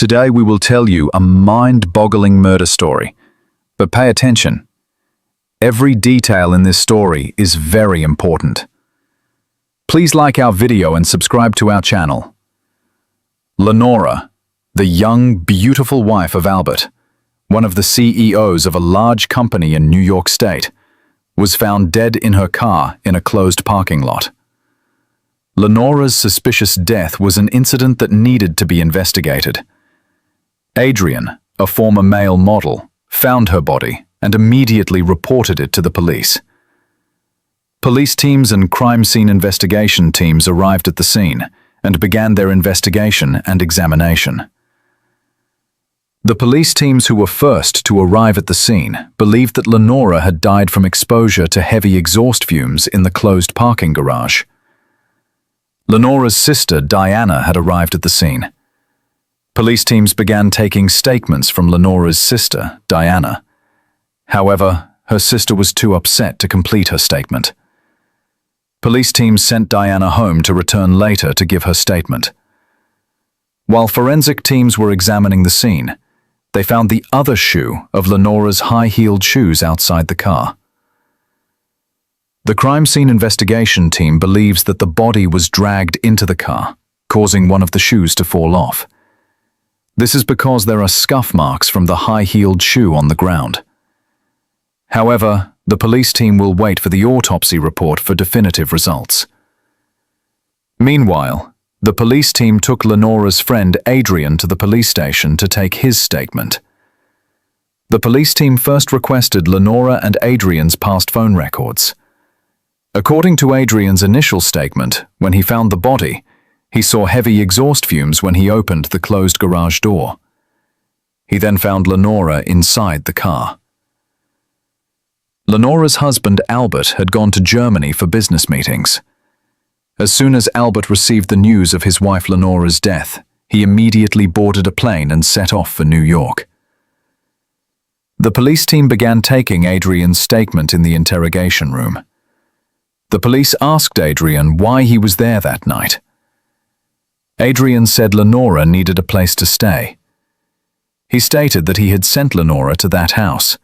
Today we will tell you a mind-boggling murder story. But pay attention. Every detail in this story is very important. Please like our video and subscribe to our channel. Lenora, the young, beautiful wife of Albert, one of the CEOs of a large company in New York State, was found dead in her car in a closed parking lot. Lenora's suspicious death was an incident that needed to be investigated. Adrian, a former male model, found her body and immediately reported it to the police. Police teams and crime scene investigation teams arrived at the scene and began their investigation and examination. The police teams who were first to arrive at the scene believed that Lenora had died from exposure to heavy exhaust fumes in the closed parking garage. Lenora's sister, Diana, had arrived at the scene. Police teams began taking statements from Lenora's sister, Diana. However, her sister was too upset to complete her statement. Police teams sent Diana home to return later to give her statement. While forensic teams were examining the scene, they found the other shoe of Lenora's high-heeled shoes outside the car. The crime scene investigation team believes that the body was dragged into the car, causing one of the shoes to fall off. This is because there are scuff marks from the high-heeled shoe on the ground. However, the police team will wait for the autopsy report for definitive results. Meanwhile, the police team took Lenora's friend Adrian to the police station to take his statement. The police team first requested Lenora and Adrian's past phone records. According to Adrian's initial statement, when he found the body, he saw heavy exhaust fumes when he opened the closed garage door. He then found Lenora inside the car. Lenora's husband, Albert, had gone to Germany for business meetings. As soon as Albert received the news of his wife Lenora's death, he immediately boarded a plane and set off for New York. The police team began taking Adrian's statement in the interrogation room. The police asked Adrian why he was there that night. Adrian said Lenora needed a place to stay. He stated that he had sent Lenora to that house.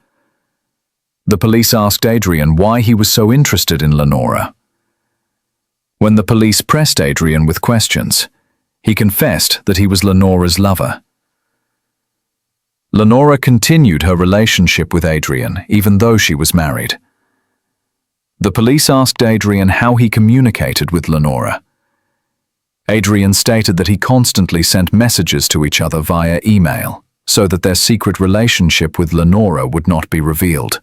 The police asked Adrian why he was so interested in Lenora. When the police pressed Adrian with questions, he confessed that he was Lenora's lover. Lenora continued her relationship with Adrian even though she was married. The police asked Adrian how he communicated with Lenora. Adrian stated that he constantly sent messages to each other via email so that their secret relationship with Lenora would not be revealed.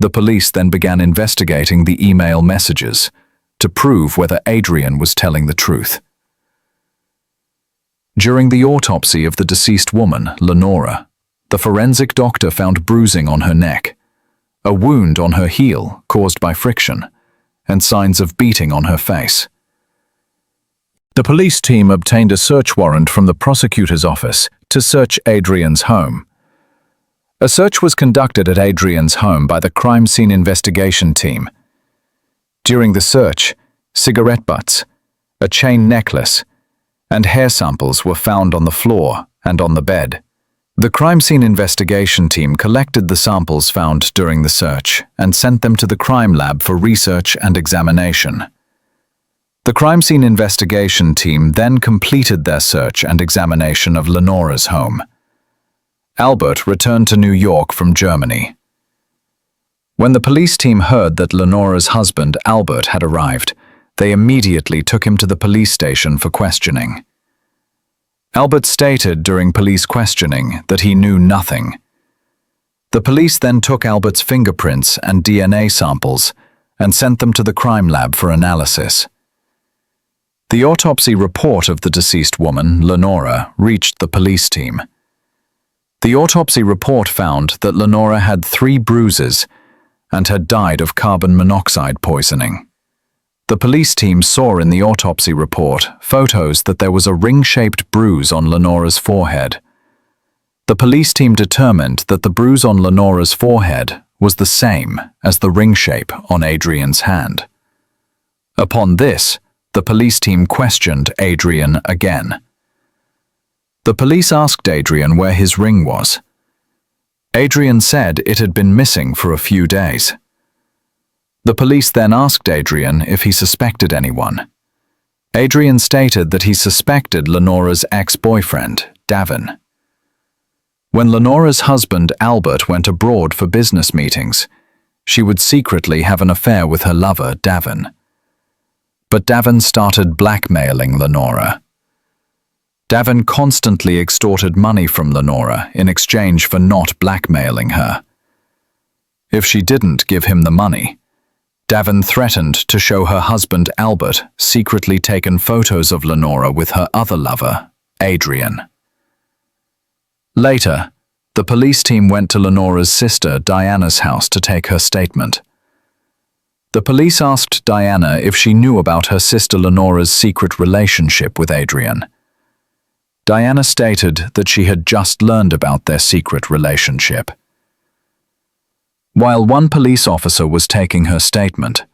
The police then began investigating the email messages to prove whether Adrian was telling the truth. During the autopsy of the deceased woman, Lenora, the forensic doctor found bruising on her neck, a wound on her heel caused by friction, and signs of beating on her face. The police team obtained a search warrant from the prosecutor's office to search Adrian's home. A search was conducted at Adrian's home by the crime scene investigation team. During the search, cigarette butts, a chain necklace, and hair samples were found on the floor and on the bed. The crime scene investigation team collected the samples found during the search and sent them to the crime lab for research and examination. The crime scene investigation team then completed their search and examination of Lenora's home. Albert returned to New York from Germany. When the police team heard that Lenora's husband, Albert, had arrived, they immediately took him to the police station for questioning. Albert stated during police questioning that he knew nothing. The police then took Albert's fingerprints and DNA samples and sent them to the crime lab for analysis. The autopsy report of the deceased woman, Lenora, reached the police team. The autopsy report found that Lenora had 3 bruises and had died of carbon monoxide poisoning. The police team saw in the autopsy report photos that there was a ring-shaped bruise on Lenora's forehead. The police team determined that the bruise on Lenora's forehead was the same as the ring shape on Adrian's hand. Upon this, the police team questioned Adrian again. The police asked Adrian where his ring was. Adrian said it had been missing for a few days. The police then asked Adrian if he suspected anyone. Adrian stated that he suspected Lenora's ex-boyfriend, Davin. When Lenora's husband, Albert, went abroad for business meetings, she would secretly have an affair with her lover, Davin. But Davin started blackmailing Lenora. Davin constantly extorted money from Lenora in exchange for not blackmailing her. If she didn't give him the money, Davin threatened to show her husband Albert secretly taken photos of Lenora with her other lover, Adrian. Later, the police team went to Lenora's sister Diana's house to take her statement. The police asked Diana if she knew about her sister Lenora's secret relationship with Adrian. Diana stated that she had just learned about their secret relationship. While one police officer was taking her statement,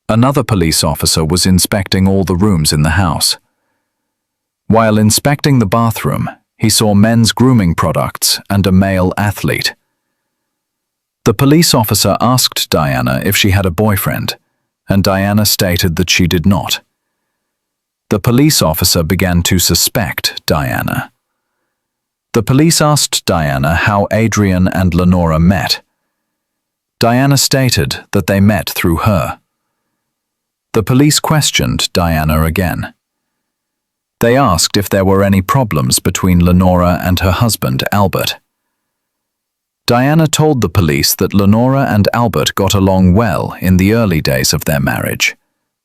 another police officer was inspecting all the rooms in the house. While inspecting the bathroom, he saw men's grooming products and a male athlete. The police officer asked Diana if she had a boyfriend, and Diana stated that she did not. The police officer began to suspect Diana. The police asked Diana how Adrian and Lenora met. Diana stated that they met through her. The police questioned Diana again. They asked if there were any problems between Lenora and her husband, Albert. Diana told the police that Lenora and Albert got along well in the early days of their marriage,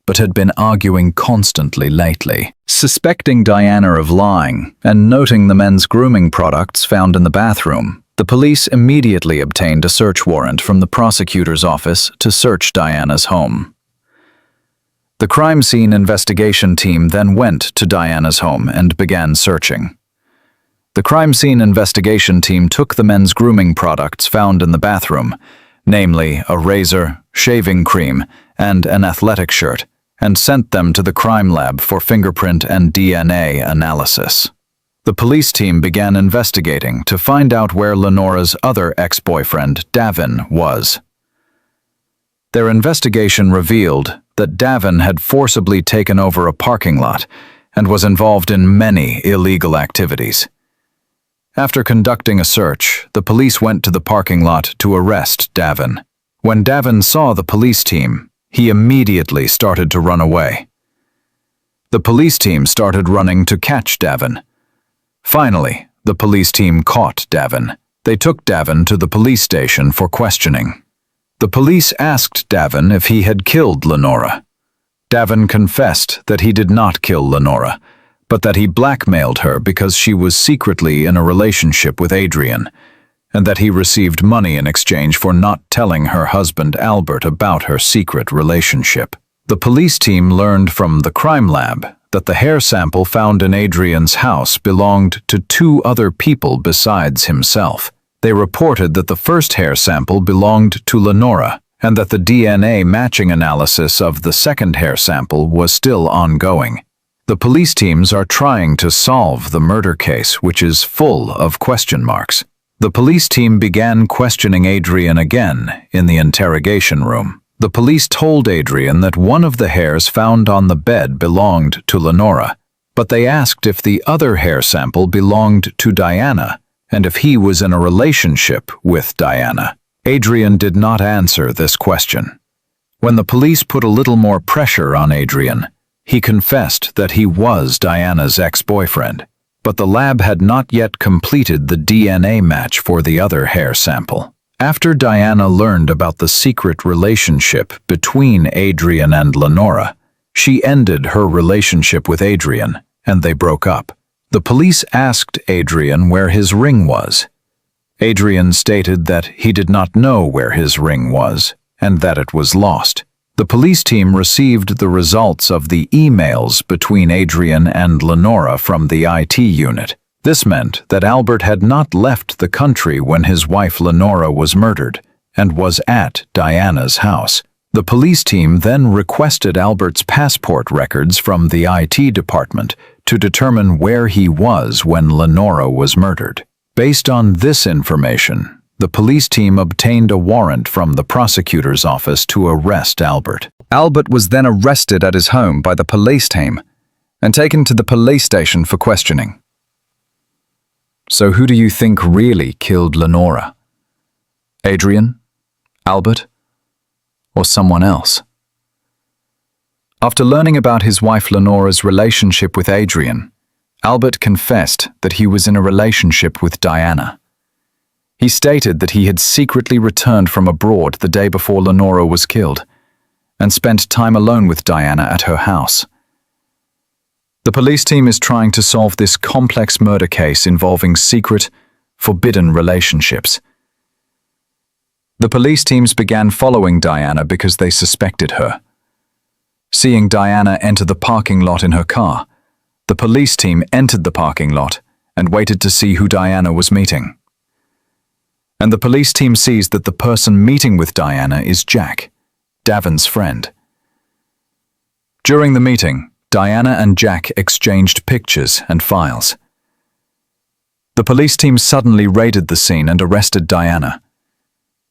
but had been arguing constantly lately. Suspecting Diana of lying and noting the men's grooming products found in the bathroom, the police immediately obtained a search warrant from the prosecutor's office to search Diana's home. The crime scene investigation team then went to Diana's home and began searching. The crime scene investigation team took the men's grooming products found in the bathroom, namely a razor, shaving cream, and an athletic shirt, and sent them to the crime lab for fingerprint and DNA analysis. The police team began investigating to find out where Lenora's other ex-boyfriend, Davin, was. Their investigation revealed that Davin had forcibly taken over a parking lot and was involved in many illegal activities. After conducting a search, the police went to the parking lot to arrest Davin. When Davin saw the police team, he immediately started to run away. The police team started running to catch Davin. Finally, the police team caught Davin. They took Davin to the police station for questioning. The police asked Davin if he had killed Lenora. Davin confessed that he did not kill Lenora, but that he blackmailed her because she was secretly in a relationship with Adrian, and that he received money in exchange for not telling her husband Albert about her secret relationship. The police team learned from the crime lab that the hair sample found in Adrian's house belonged to two other people besides himself. They reported that the first hair sample belonged to Lenora, and that the DNA matching analysis of the second hair sample was still ongoing. The police teams are trying to solve the murder case, which is full of question marks. The police team began questioning Adrian again in the interrogation room. The police told Adrian that one of the hairs found on the bed belonged to Lenora, but they asked if the other hair sample belonged to Diana and if he was in a relationship with Diana. Adrian did not answer this question. When the police put a little more pressure on Adrian, he confessed that he was Diana's ex-boyfriend, but the lab had not yet completed the DNA match for the other hair sample. After Diana learned about the secret relationship between Adrian and Lenora, she ended her relationship with Adrian, and they broke up. The police asked Adrian where his ring was. Adrian stated that he did not know where his ring was, and that it was lost. The police team received the results of the emails between Adrian and Lenora from the IT unit. This meant that Albert had not left the country when his wife Lenora was murdered and was at Diana's house. The police team then requested Albert's passport records from the IT department to determine where he was when Lenora was murdered. Based on this information, the police team obtained a warrant from the prosecutor's office to arrest Albert. Albert was then arrested at his home by the police team and taken to the police station for questioning. So who do you think really killed Lenora? Adrian? Albert? Or someone else? After learning about his wife Lenora's relationship with Adrian, Albert confessed that he was in a relationship with Diana. He stated that he had secretly returned from abroad the day before Lenora was killed and spent time alone with Diana at her house. The police team is trying to solve this complex murder case involving secret, forbidden relationships. The police teams began following Diana because they suspected her. Seeing Diana enter the parking lot in her car, the police team entered the parking lot and waited to see who Diana was meeting. And the police team sees that the person meeting with Diana is Jack, Davin's friend. During the meeting, Diana and Jack exchanged pictures and files. The police team suddenly raided the scene and arrested Diana.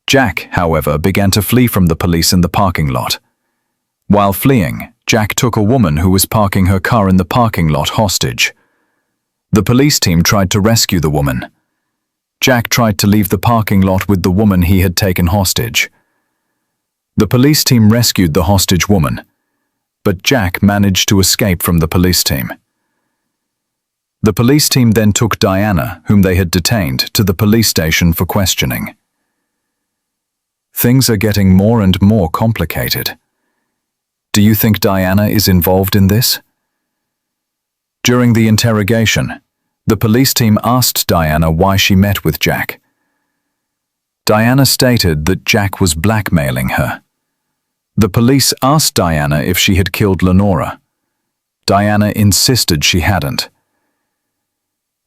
Jack, however, began to flee from the police in the parking lot. While fleeing, Jack took a woman who was parking her car in the parking lot hostage. The police team tried to rescue the woman. Jack tried to leave the parking lot with the woman he had taken hostage. The police team rescued the hostage woman, but Jack managed to escape from the police team. The police team then took Diana, whom they had detained, to the police station for questioning. Things are getting more and more complicated. Do you think Diana is involved in this? During the interrogation, the police team asked Diana why she met with Jack. Diana stated that Jack was blackmailing her. The police asked Diana if she had killed Lenora. Diana insisted she hadn't.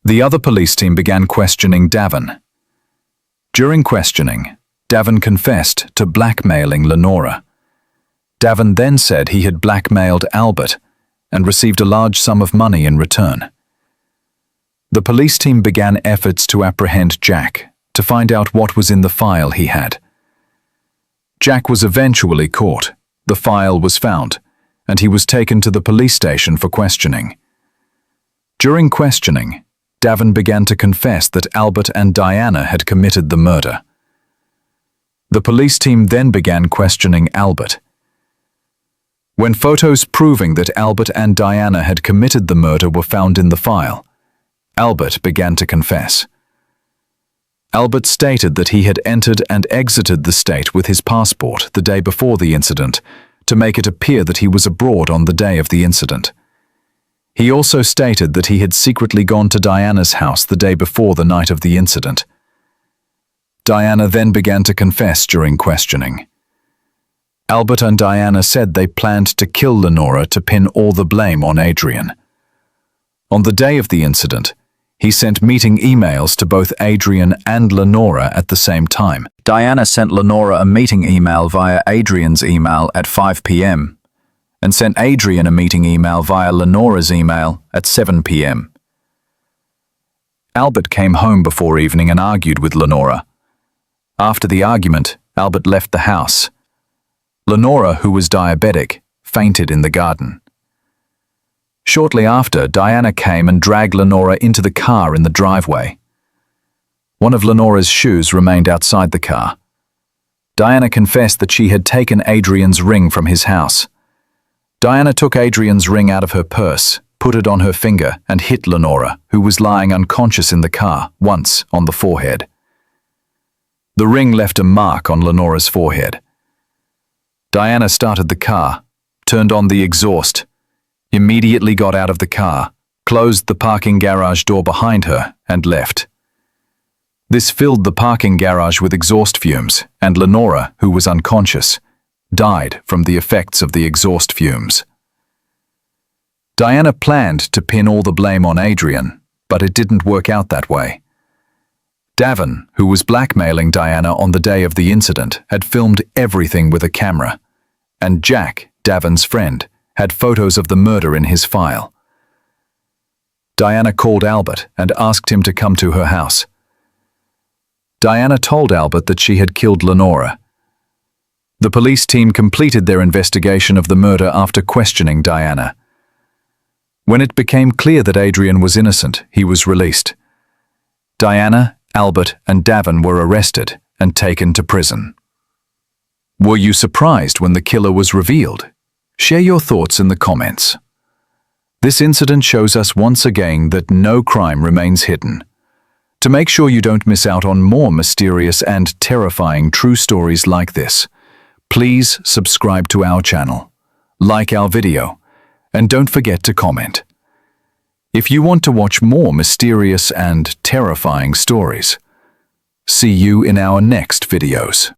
The other police team began questioning Davin. During questioning, Davin confessed to blackmailing Lenora. Davin then said he had blackmailed Albert and received a large sum of money in return. The police team began efforts to apprehend Jack to find out what was in the file he had. Jack was eventually caught, the file was found, and he was taken to the police station for questioning. During questioning, Davin began to confess that Albert and Diana had committed the murder. The police team then began questioning Albert. When photos proving that Albert and Diana had committed the murder were found in the file, Albert began to confess. Albert stated that he had entered and exited the state with his passport the day before the incident to make it appear that he was abroad on the day of the incident. He also stated that he had secretly gone to Diana's house the day before the night of the incident. Diana then began to confess during questioning. Albert and Diana said they planned to kill Lenora to pin all the blame on Adrian. On the day of the incident, he sent meeting emails to both Adrian and Lenora at the same time. Diana sent Lenora a meeting email via Adrian's email at 5 p.m. and sent Adrian a meeting email via Lenora's email at 7 p.m. Albert came home before evening and argued with Lenora. After the argument, Albert left the house. Lenora, who was diabetic, fainted in the garden. Shortly after, Diana came and dragged Lenora into the car in the driveway. One of Lenora's shoes remained outside the car. Diana confessed that she had taken Adrian's ring from his house. Diana took Adrian's ring out of her purse, put it on her finger, and hit Lenora, who was lying unconscious in the car, once on the forehead. The ring left a mark on Lenora's forehead. Diana started the car, turned on the exhaust, immediately got out of the car, closed the parking garage door behind her, and left. This filled the parking garage with exhaust fumes, and Lenora, who was unconscious, died from the effects of the exhaust fumes. Diana planned to pin all the blame on Adrian, but it didn't work out that way. Davin, who was blackmailing Diana on the day of the incident, had filmed everything with a camera, and Jack, Davin's friend, had photos of the murder in his file. Diana called Albert and asked him to come to her house. Diana told Albert that she had killed Lenora. The police team completed their investigation of the murder after questioning Diana. When it became clear that Adrian was innocent, he was released. Diana, Albert, and Davin were arrested and taken to prison. Were you surprised when the killer was revealed? Share your thoughts in the comments. This incident shows us once again that no crime remains hidden. To make sure you don't miss out on more mysterious and terrifying true stories like this, please subscribe to our channel, like our video, and don't forget to comment. If you want to watch more mysterious and terrifying stories, see you in our next videos.